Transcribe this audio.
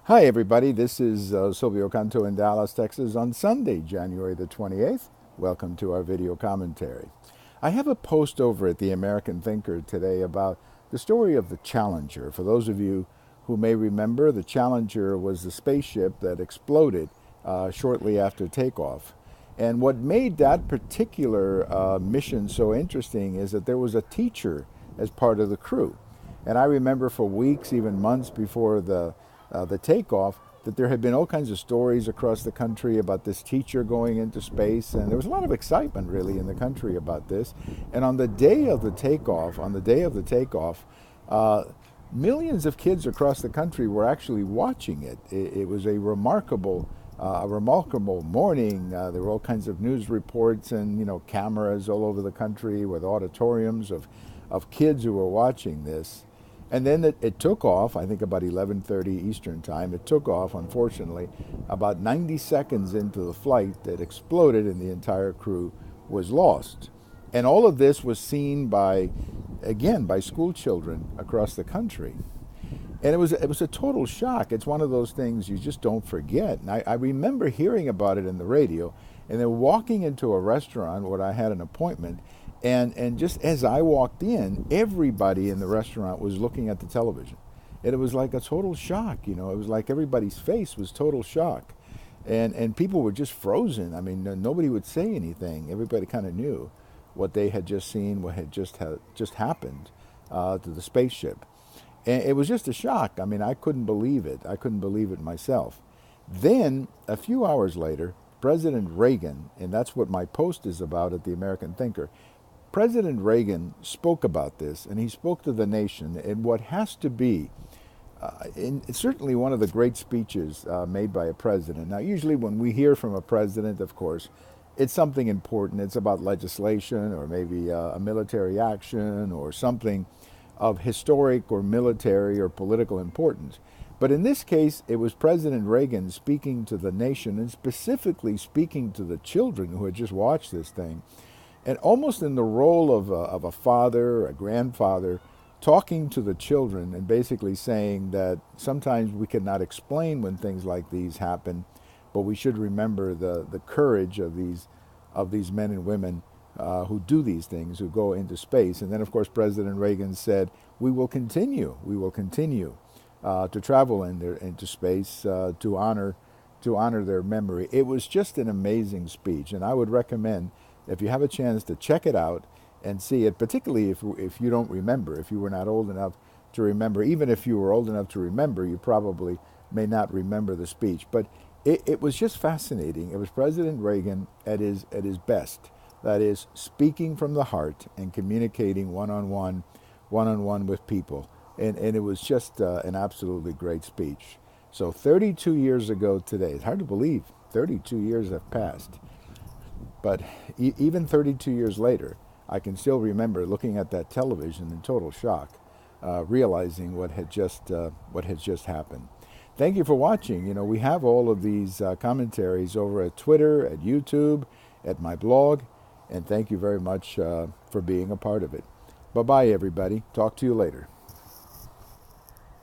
Hi, everybody. This is Silvio Canto in Dallas, Texas on Sunday, January the 28th. Welcome to our video commentary. I have a post over at the American Thinker today about the story of the Challenger. For those of you who may remember, the Challenger was the spaceship that exploded shortly after takeoff. And what made that particular mission so interesting is that there was a teacher as part of the crew. And I remember for weeks, even months before the takeoff, that there had been all kinds of stories across the country about this teacher going into space, and there was a lot of excitement really in the country about this. And on the day of the takeoff, millions of kids across the country were actually watching it. It was a remarkable morning. There were all kinds of news reports and cameras all over the country with auditoriums of kids who were watching this. And then it took off, I think about 11:30 Eastern time. It took off, unfortunately, about 90 seconds into the flight that exploded and the entire crew was lost. And all of this was seen by school children across the country. And it was a total shock. It's one of those things you just don't forget. And I remember hearing about it in the radio and then walking into a restaurant where I had an appointment. And just as I walked in, everybody in the restaurant was looking at the television. And it was like a total shock, It was like everybody's face was total shock. And people were just frozen. I mean, nobody would say anything. Everybody kind of knew what they had just seen, what had just happened to the spaceship. And it was just a shock. I mean, I couldn't believe it. I couldn't believe it myself. Then, a few hours later, President Reagan, and that's what my post is about at the American Thinker, President Reagan spoke about this, and he spoke to the nation in what has to be certainly one of the great speeches made by a president. Now, usually when we hear from a president, of course, it's something important. It's about legislation or maybe a military action or something of historic or military or political importance. But in this case, it was President Reagan speaking to the nation and specifically speaking to the children who had just watched this thing. And almost in the role of a father, a grandfather, talking to the children and basically saying that sometimes we cannot explain when things like these happen, but we should remember the courage of these men and women who do these things, who go into space. And then, of course, President Reagan said, we will continue to travel into space to honor their memory. It was just an amazing speech, and I would recommend, if you have a chance, to check it out and see it, particularly if you don't remember, if you were not old enough to remember. Even if you were old enough to remember, you probably may not remember the speech. But it was just fascinating. It was President Reagan at his best. That is, speaking from the heart and communicating one-on-one with people. And it was just an absolutely great speech. So 32 years ago today, it's hard to believe 32 years have passed. But even 32 years later, I can still remember looking at that television in total shock, realizing what had just happened. Thank you for watching. We have all of these commentaries over at Twitter, at YouTube, at my blog, and thank you very much for being a part of it. Bye-bye, everybody. Talk to you later.